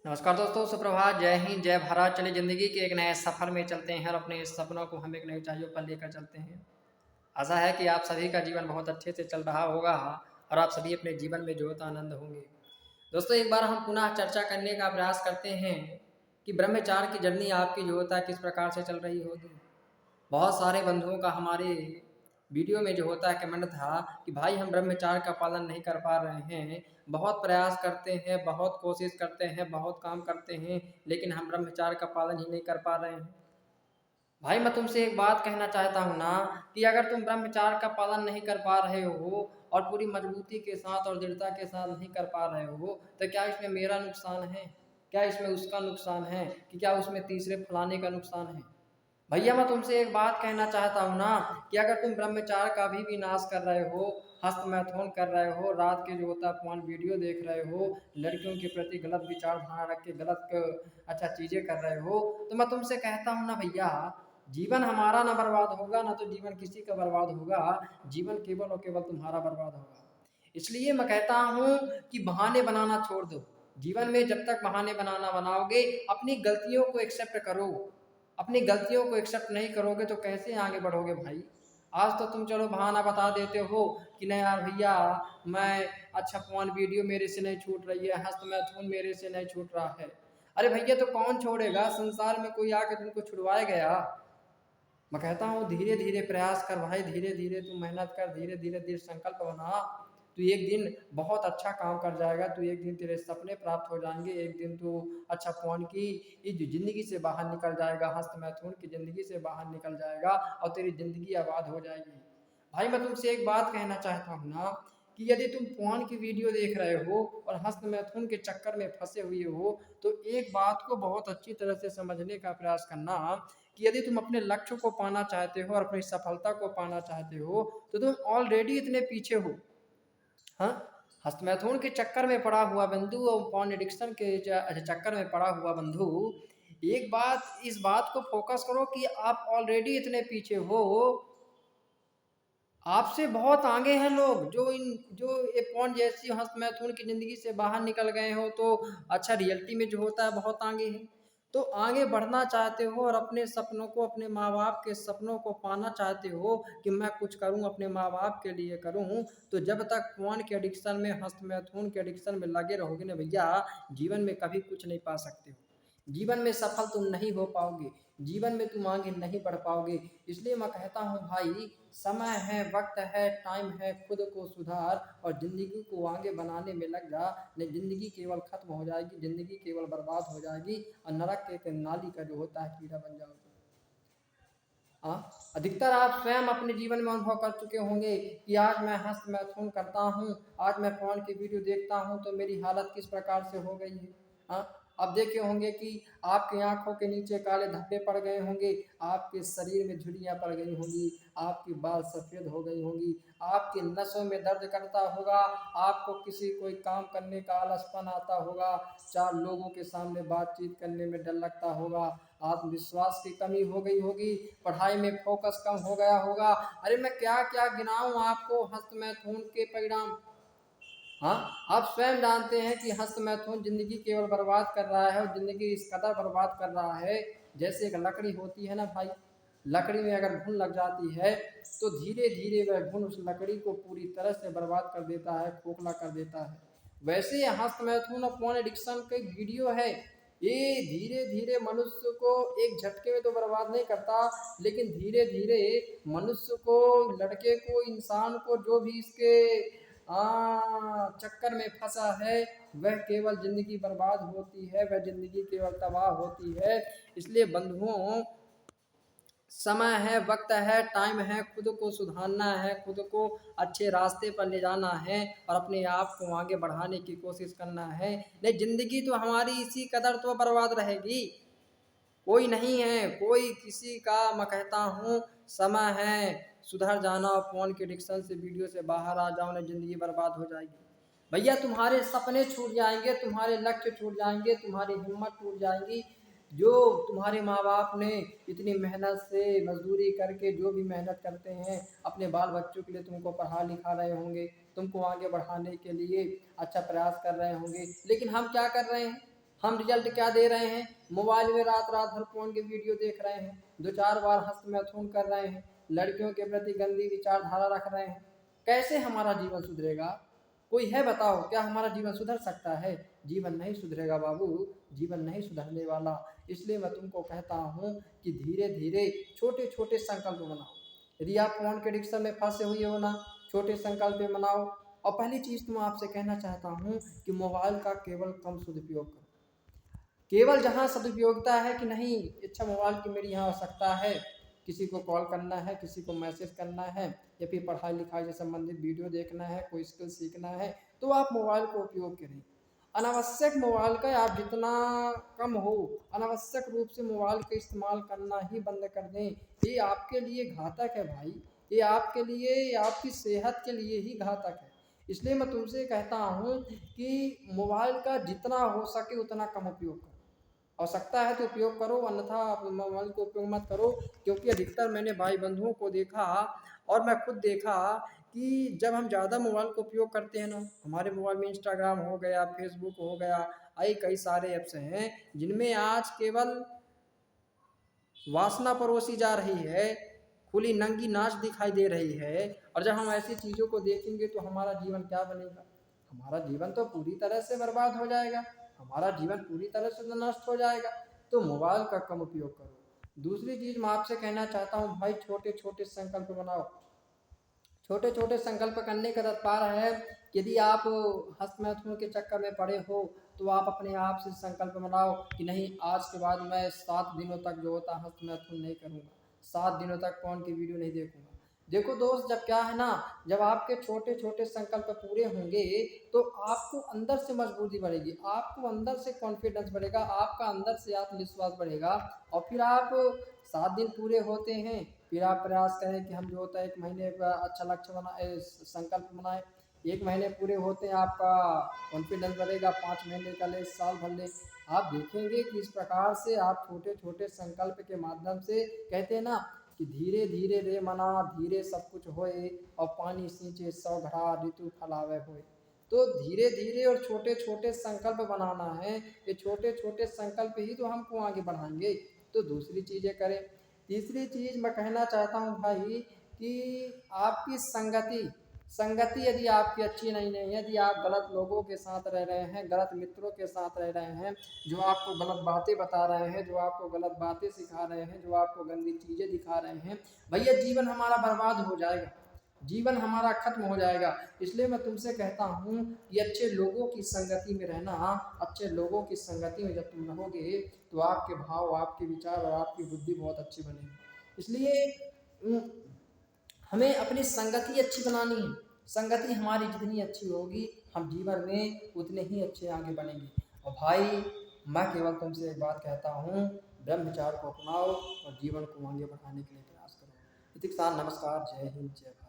नमस्कार दोस्तों, सुप्रभात, जय हिंद, जय भारत। चलिए ज़िंदगी के एक नए सफ़र में चलते हैं और अपने इस सपनों को हम एक नई ऊंचाइयों पर लेकर चलते हैं। आशा है कि आप सभी का जीवन बहुत अच्छे से चल रहा होगा और आप सभी अपने जीवन में जो होता आनंद होंगे। दोस्तों, एक बार हम पुनः चर्चा करने का प्रयास करते हैं कि ब्रह्मचार्य की जर्नी आपकी जो होता है किस प्रकार से चल रही होगी। बहुत सारे बंधुओं का हमारे वीडियो में जो होता है कमेंट था कि भाई हम ब्रह्मचार्य का पालन नहीं कर पा रहे हैं, बहुत प्रयास करते हैं, बहुत कोशिश करते हैं, बहुत काम करते हैं, लेकिन हम ब्रह्मचार्य का पालन ही नहीं कर पा रहे हैं। भाई मैं तुमसे एक बात कहना चाहता हूँ ना कि अगर तुम ब्रह्मचार्य का पालन नहीं कर पा रहे हो और पूरी मजबूती के साथ और दृढ़ता के साथ नहीं कर पा रहे हो, तो क्या इसमें मेरा नुकसान है? क्या इसमें उसका नुकसान है? कि क्या उसमें तीसरे फलाने का नुकसान है? भैया मैं तुमसे एक बात कहना चाहता हूँ ना कि अगर तुम ब्रह्मचार्य का भी नाश कर रहे हो, हस्त मैथुन कर रहे हो, रात के जो होता है फोन वीडियो देख रहे हो, लड़कियों के प्रति गलत विचारधारा रख के अच्छा चीजें कर रहे हो, तो मैं तुमसे कहता हूँ ना भैया, जीवन हमारा ना बर्बाद होगा ना तो जीवन किसी का बर्बाद होगा। जीवन केवल और केवल तुम्हारा बर्बाद होगा। इसलिए मैं कहता हूँ कि बहाने बनाना छोड़ दो। जीवन में जब तक बहाने बनाओगे, अपनी गलतियों को एक्सेप्ट करो। अपनी गलतियों को एक्सेप्ट नहीं करोगे तो कैसे आगे बढ़ोगे भाई? आज तो तुम चलो बहाना बता देते हो कि नहीं यार भैया, मैं अच्छा फोन वीडियो मेरे से नहीं छूट रही है, हस्त मैथुन मेरे से नहीं छूट रहा है। अरे भैया तो कौन छोड़ेगा? संसार में कोई आके तुमको छुड़वाए गया? मैं कहता हूँ धीरे धीरे प्रयास कर भाई, धीरे धीरे तू मेहनत कर, धीरे धीरे दृढ़ संकल्प बना। तू एक दिन बहुत अच्छा काम कर जाएगा, तू एक दिन तेरे सपने प्राप्त हो जाएंगे, एक दिन तू अच्छा फोन की इस जिंदगी से बाहर निकल जाएगा, हस्त मैथुन की जिंदगी से बाहर निकल जाएगा और तेरी जिंदगी आबाद हो जाएगी। भाई मैं तुमसे एक बात कहना चाहता हूँ ना कि यदि तुम फोन की वीडियो देख रहे हो और हस्त मैथुन के चक्कर में फंसे हुए हो, तो एक बात को बहुत अच्छी तरह से समझने का प्रयास करना कि यदि तुम अपने लक्ष्य को पाना चाहते हो और अपनी सफलता को पाना चाहते हो, तो तुम ऑलरेडी इतने पीछे हो। हाँ, हस्तमैथुन के चक्कर में पड़ा हुआ बंधु और पॉर्न एडिक्शन के चक्कर में पड़ा हुआ बंधु, एक बात इस बात को फोकस करो कि आप ऑलरेडी इतने पीछे हो। आपसे बहुत आगे हैं लोग जो ये पॉर्न जैसी हस्तमैथुन की जिंदगी से बाहर निकल गए हो, तो अच्छा रियलिटी में जो होता है बहुत आगे है। तो आगे बढ़ना चाहते हो और अपने सपनों को, अपने माँ बाप के सपनों को पाना चाहते हो कि मैं कुछ करूं, अपने माँ बाप के लिए करूं, तो जब तक फोन के एडिक्शन में, हस्तमैथुन के एडिक्शन में लगे रहोगे ना भैया, जीवन में कभी कुछ नहीं पा सकते हो। जीवन में सफल तुम नहीं हो पाओगे, जीवन में तुम आगे नहीं बढ़ पाओगे। इसलिए मैं कहता हूँ भाई, समय है, वक्त है, टाइम है, खुद को सुधार और ज़िंदगी को आगे बनाने में लग जा। नहीं, ज़िंदगी केवल खत्म हो जाएगी, ज़िंदगी केवल बर्बाद हो जाएगी और नरक के एक नाली का जो होता है कीड़ा बन जाओगे। हाँ, अधिकतर आप स्वयं अपने जीवन में अनुभव कर चुके होंगे कि आज मैं हस्त मैथुन करता हूँ, आज मैं फोन की वीडियो देखता हूँ तो मेरी हालत किस प्रकार से हो गई है। हाँ, अब देखे होंगे कि आपकी आंखों के नीचे काले धब्बे पड़ गए होंगे, आपके शरीर में झुर्रियाँ पड़ गई होंगी, आपकी बाल सफ़ेद हो गई होंगी, आपके नसों में दर्द करता होगा, आपको किसी कोई काम करने का आलसपन आता होगा, चार लोगों के सामने बातचीत करने में डर लगता होगा, आत्मविश्वास की कमी हो गई होगी, पढ़ाई में फोकस कम हो गया होगा। अरे मैं क्या क्या गिनाऊं आपको हस्त मैथुन के परिणाम। हाँ, आप स्वयं जानते हैं कि हस्त मैथुन जिंदगी केवल बर्बाद कर रहा है और जिंदगी इस कदर बर्बाद कर रहा है, जैसे एक लकड़ी होती है ना भाई, लकड़ी में अगर घुन लग जाती है तो धीरे धीरे वह घुन उस लकड़ी को पूरी तरह से बर्बाद कर देता है, खोखला कर देता है। वैसे ही हस्त मैथुन और फोन एडिक्शन का एक वीडियो है, ये धीरे धीरे मनुष्य को एक झटके में तो बर्बाद नहीं करता, लेकिन धीरे धीरे मनुष्य को, लड़के को, इंसान को, जो भी इसके चक्कर में फंसा है, वह केवल जिंदगी बर्बाद होती है, वह जिंदगी केवल तबाह होती है। इसलिए बंधुओं, समय है, वक्त है, टाइम है, खुद को सुधारना है, खुद को अच्छे रास्ते पर ले जाना है और अपने आप को आगे बढ़ाने की कोशिश करना है। नहीं, जिंदगी तो हमारी इसी कदर तो बर्बाद रहेगी, कोई नहीं है, कोई किसी का। मैं कहता हूँ समय है, सुधर जाना और फोन के एडिक्शन से, वीडियो से बाहर आ जाओ, ना जिंदगी बर्बाद हो जाएगी। भैया तुम्हारे सपने छूट जाएंगे, तुम्हारे लक्ष्य छूट जाएंगे, तुम्हारी हिम्मत टूट जाएंगी। जो तुम्हारे माँ बाप ने इतनी मेहनत से मजदूरी करके जो भी मेहनत करते हैं अपने बाल बच्चों के लिए, तुमको पढ़ा लिखा रहे होंगे, तुमको आगे बढ़ाने के लिए अच्छा प्रयास कर रहे होंगे, लेकिन हम क्या कर रहे हैं? हम रिजल्ट क्या दे रहे हैं, मोबाइल में रात रात भर फोन के वीडियो देख रहे हैं, 2-4 बार हस्तमैथुन कर रहे हैं, लड़कियों के प्रति गंदी विचारधारा रख रहे हैं। कैसे हमारा जीवन सुधरेगा? कोई है बताओ, क्या हमारा जीवन सुधर सकता है? जीवन नहीं सुधरेगा बाबू, जीवन नहीं सुधरने वाला। इसलिए मैं तुमको कहता हूँ कि धीरे धीरे छोटे छोटे संकल्प बनाओ। यदि आप फोन के एडिक्शन में फंसे हुए हो ना, छोटे संकल्प बनाओ। और पहली चीज़ तो मैं आपसे कहना चाहता हूँ कि मोबाइल का केवल कम सदुपयोग करो। केवल जहाँ सदुपयोगिता है कि नहीं, अच्छा मोबाइल की मेरी यहाँ आवश्यकता है, किसी को कॉल करना है, किसी को मैसेज करना है, या फिर पढ़ाई लिखाई से संबंधित वीडियो देखना है, कोई स्किल सीखना है, तो आप मोबाइल का उपयोग करें। अनावश्यक मोबाइल का आप जितना कम हो, अनावश्यक रूप से मोबाइल का इस्तेमाल करना ही बंद कर दें। ये आपके लिए घातक है भाई, ये आपके लिए, आपकी सेहत के लिए ही घातक है। इसलिए मैं तुमसे कहता हूँ कि मोबाइल का जितना हो सके उतना कम उपयोग करो। आवश्यकता है तो उपयोग करो, अन्यथा आप मोबाइल को उपयोग मत करो। क्योंकि अधिकतर मैंने भाई बंधुओं को देखा और मैं खुद देखा कि जब हम ज़्यादा मोबाइल का उपयोग करते हैं ना, हमारे मोबाइल में इंस्टाग्राम हो गया, फेसबुक हो गया, कई सारे ऐप्स हैं जिनमें आज केवल वासना परोसी जा रही है, खुली नंगी नाच दिखाई दे रही है। और जब हम ऐसी चीज़ों को देखेंगे तो हमारा जीवन क्या बनेगा? हमारा जीवन तो पूरी तरह से बर्बाद हो जाएगा, हमारा जीवन पूरी तरह से नष्ट हो जाएगा। तो मोबाइल का कम उपयोग करो। दूसरी चीज़ मैं आपसे कहना चाहता हूँ भाई, छोटे छोटे संकल्प बनाओ। छोटे छोटे संकल्प करने का तात्पर्य है, यदि आप हस्तमैथुन के चक्कर में पड़े हो तो आप अपने आप से संकल्प बनाओ कि नहीं, आज के बाद मैं 7 दिनों तक जो होता है हस्तमैथुन नहीं करूँगा, 7 दिनों तक फोन की वीडियो नहीं देखूंगा। देखो दोस्त, जब क्या है ना, जब आपके छोटे छोटे संकल्प पूरे होंगे तो आपको अंदर से मजबूती बढ़ेगी, आपको अंदर से कॉन्फिडेंस बढ़ेगा, आपका अंदर से आत्मविश्वास बढ़ेगा। और फिर आप 7 दिन पूरे होते हैं, फिर आप प्रयास करें कि हम जो होता है 1 महीने का अच्छा लक्ष्य बनाए, संकल्प बनाए। 1 महीने पूरे होते हैं, आपका कॉन्फिडेंस बढ़ेगा, 5 महीने का ले, साल भर ले। आप देखेंगे कि इस प्रकार से आप छोटे छोटे संकल्प के माध्यम से, कहते हैं ना कि धीरे धीरे रे मना धीरे सब कुछ होए, और पानी सींचे 100 घड़ा ऋतु फलावे होए। तो धीरे धीरे और छोटे छोटे संकल्प बनाना है, ये छोटे छोटे संकल्प ही तो हमको आगे बढ़ाएंगे। तो दूसरी चीज़ें करें। तीसरी चीज़ मैं कहना चाहता हूँ भाई कि आपकी संगति संगति यदि आपकी अच्छी नहीं है, यदि आप गलत लोगों के साथ रह रहे हैं, गलत मित्रों के साथ रह रहे हैं, जो आपको गलत बातें बता रहे हैं, जो आपको गलत बातें सिखा रहे हैं, जो आपको गंदी चीज़ें दिखा रहे हैं, भैया जीवन हमारा बर्बाद हो जाएगा, जीवन हमारा खत्म हो जाएगा। इसलिए मैं तुमसे कहता हूँ कि अच्छे लोगों की संगति में रहना। अच्छे लोगों की संगति में जब तुम रहोगे तो आपके भाव, आपके विचार और आपकी बुद्धि बहुत अच्छी बनेगी। इसलिए हमें अपनी संगति अच्छी बनानी है। संगति हमारी जितनी अच्छी होगी, हम जीवन में उतने ही अच्छे आगे बढ़ेंगे। और भाई, मैं केवल तुमसे एक बात कहता हूँ, ब्रह्मचार्य को अपनाओ और जीवन को आगे बढ़ाने के लिए प्रयास करो। इतिक साथ, नमस्कार, जय हिंद, जय भारत।